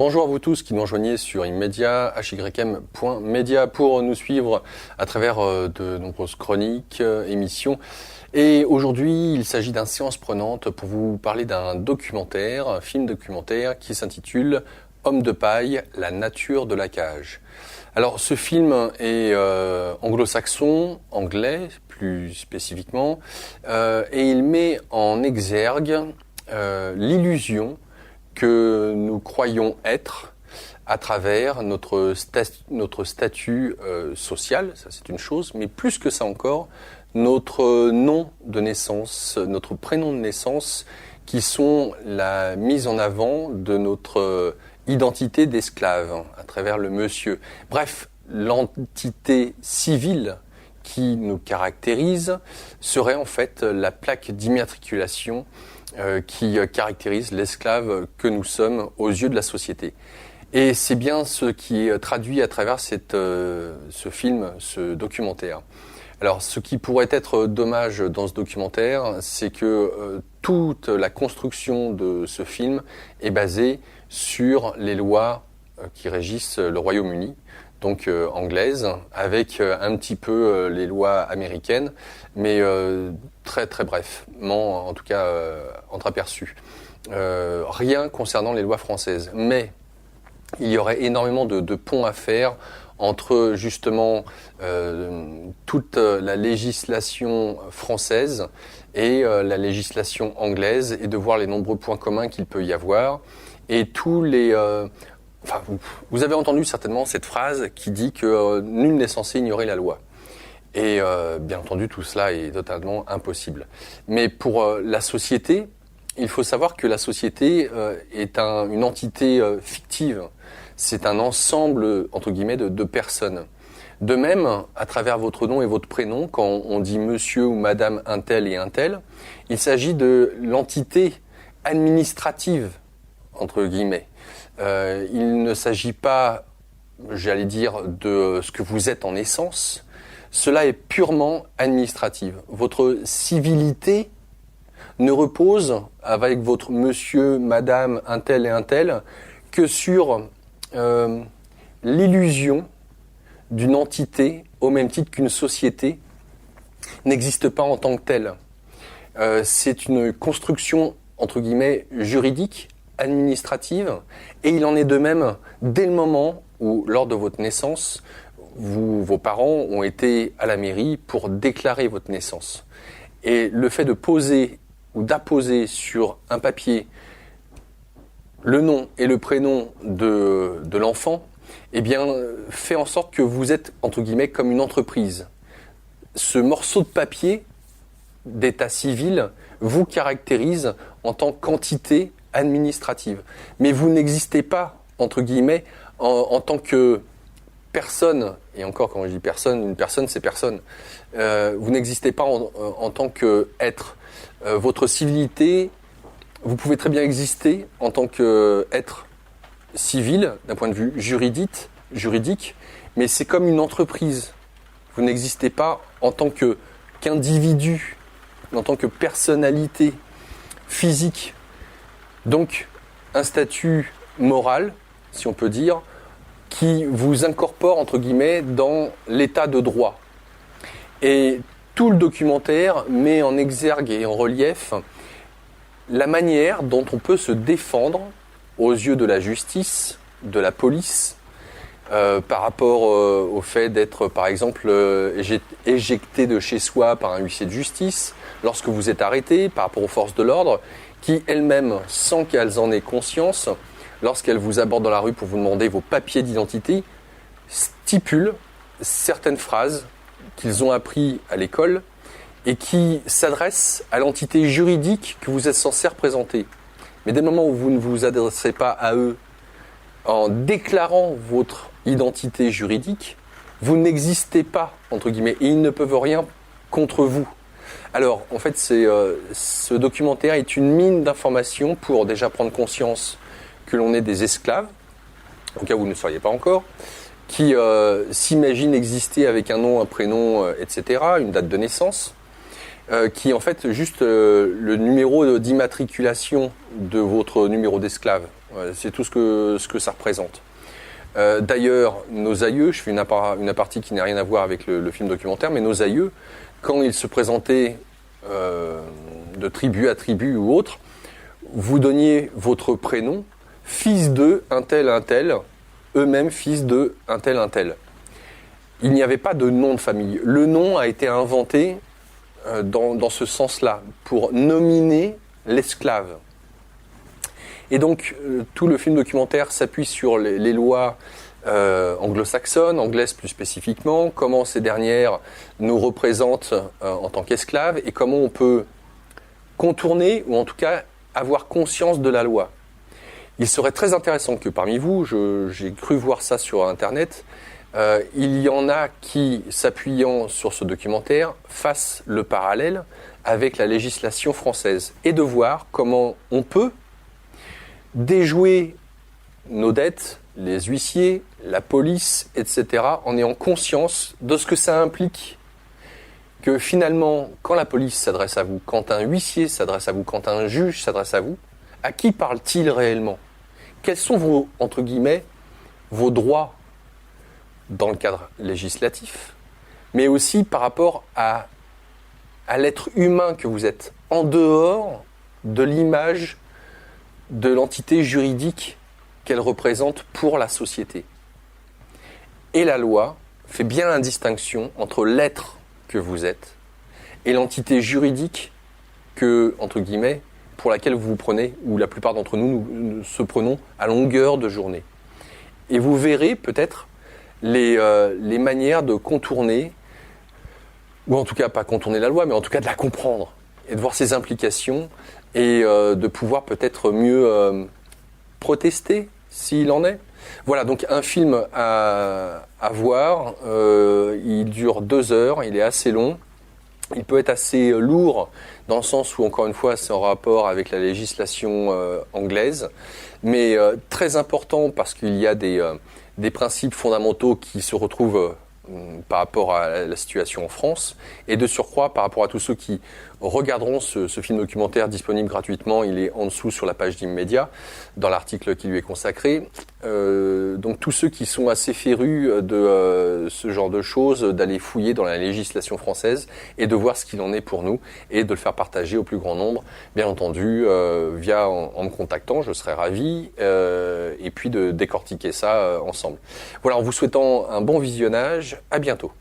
Bonjour à vous tous qui nous rejoignez sur Immedia, hym.media pour nous suivre à travers de nombreuses chroniques, émissions. Et aujourd'hui, il s'agit d'une séance prenante pour vous parler d'un documentaire, un film documentaire qui s'intitule Homme de paille, la nature de la cage. Alors ce film est anglo-saxon, anglais plus spécifiquement, et il met en exergue l'illusion que nous croyons être à travers notre statut social, ça c'est une chose, mais plus que ça encore, notre nom de naissance, notre prénom de naissance, qui sont la mise en avant de notre identité d'esclave à travers le monsieur. Bref, l'entité civile qui nous caractérise serait en fait la plaque d'immatriculation qui caractérise l'esclave que nous sommes aux yeux de la société. Et c'est bien ce qui est traduit à travers ce film, ce documentaire. Alors, ce qui pourrait être dommage dans ce documentaire, c'est que toute la construction de ce film est basée sur les lois qui régissent le Royaume-Uni, donc anglaises, avec un petit peu les lois américaines, mais très très brefement, en tout cas entreaperçu. Rien concernant les lois françaises, mais il y aurait énormément de ponts à faire entre justement toute la législation française et la législation anglaise, et de voir les nombreux points communs qu'il peut y avoir, et tous les... Enfin, vous avez entendu certainement cette phrase qui dit que nul n'est censé ignorer la loi. Et bien entendu, tout cela est totalement impossible. Mais pour la société, il faut savoir que la société est une entité fictive. C'est un ensemble, entre guillemets, de personnes. De même, à travers votre nom et votre prénom, quand on dit monsieur ou madame un tel et un tel, il s'agit de l'entité administrative, entre guillemets. Il ne s'agit pas, j'allais dire, de ce que vous êtes en essence. Cela est purement administratif. Votre civilité ne repose, avec votre monsieur, madame, un tel et un tel, que sur l'illusion d'une entité, au même titre qu'une société n'existe pas en tant que telle. C'est une construction, entre guillemets, juridique, administrative, et il en est de même dès le moment où, lors de votre naissance, vos parents ont été à la mairie pour déclarer votre naissance. Et le fait de poser ou d'apposer sur un papier le nom et le prénom de l'enfant, eh bien, fait en sorte que vous êtes, entre guillemets, comme une entreprise. Ce morceau de papier d'état civil vous caractérise en tant qu'entité administrative. Mais vous n'existez pas, entre guillemets, en tant que personne, et encore quand je dis personne, une personne c'est personne, vous n'existez pas en tant qu'être. Votre civilité, vous pouvez très bien exister en tant qu'être civil, d'un point de vue juridique, mais c'est comme une entreprise. Vous n'existez pas en tant qu'individu, en tant que personnalité physique. Donc, un statut moral, si on peut dire, qui vous incorpore, entre guillemets, dans l'état de droit. Et tout le documentaire met en exergue et en relief la manière dont on peut se défendre aux yeux de la justice, de la police, par rapport au fait d'être, par exemple, éjecté de chez soi par un huissier de justice, lorsque vous êtes arrêté, par rapport aux forces de l'ordre, qui elles-mêmes, sans qu'elles en aient conscience, lorsqu'elles vous abordent dans la rue pour vous demander vos papiers d'identité, stipulent certaines phrases qu'ils ont appris à l'école et qui s'adressent à l'entité juridique que vous êtes censé représenter. Mais dès le moment où vous ne vous adressez pas à eux en déclarant votre identité juridique, vous n'existez pas, entre guillemets, et ils ne peuvent rien contre vous. Alors, en fait, ce documentaire est une mine d'informations pour déjà prendre conscience que l'on est des esclaves, au cas où vous ne le seriez pas encore, qui s'imaginent exister avec un nom, un prénom, etc., une date de naissance, qui est en fait juste le numéro d'immatriculation de votre numéro d'esclave. C'est tout ce que ça représente. D'ailleurs, nos aïeux, je fais une apartie qui n'a rien à voir avec le film documentaire, mais nos aïeux, quand ils se présentaient de tribu à tribu ou autre, vous donniez votre prénom, fils de un tel, eux-mêmes fils de un tel. Il n'y avait pas de nom de famille. Le nom a été inventé dans ce sens-là, pour nominer l'esclave. Et donc, tout le film documentaire s'appuie sur les lois anglo-saxonnes, anglaises plus spécifiquement, comment ces dernières nous représentent en tant qu'esclaves et comment on peut contourner ou en tout cas avoir conscience de la loi. Il serait très intéressant que parmi vous, j'ai cru voir ça sur Internet, il y en a qui, s'appuyant sur ce documentaire, fassent le parallèle avec la législation française et de voir comment on peut déjouer nos dettes, les huissiers, la police, etc., en ayant conscience de ce que ça implique. Que finalement, quand la police s'adresse à vous, quand un huissier s'adresse à vous, quand un juge s'adresse à vous, à qui parle-t-il réellement ? Quels sont vos, entre guillemets, vos droits dans le cadre législatif, mais aussi par rapport à l'être humain que vous êtes, en dehors de l'image de l'entité juridique qu'elle représente pour la société. Et la loi fait bien la distinction entre l'être que vous êtes et l'entité juridique que, entre guillemets, pour laquelle vous vous prenez, ou la plupart d'entre nous se prenons à longueur de journée. Et vous verrez peut-être les manières de contourner, ou en tout cas pas contourner la loi, mais en tout cas de la comprendre, et de voir ses implications, et de pouvoir peut-être mieux protester, s'il en est. Voilà, donc un film à voir, il dure 2 heures, il est assez long, il peut être assez lourd, dans le sens où, encore une fois, c'est en rapport avec la législation anglaise, mais très important parce qu'il y a des principes fondamentaux qui se retrouvent par rapport à la situation en France, et de surcroît par rapport à tous ceux qui regarderont ce film documentaire disponible gratuitement. Il est en dessous sur la page d'Immédiat, dans l'article qui lui est consacré. Donc tous ceux qui sont assez férus de ce genre de choses, d'aller fouiller dans la législation française et de voir ce qu'il en est pour nous et de le faire partager au plus grand nombre, bien entendu, via en me contactant, je serais ravi, et puis de décortiquer ça ensemble. Voilà, en vous souhaitant un bon visionnage, à bientôt.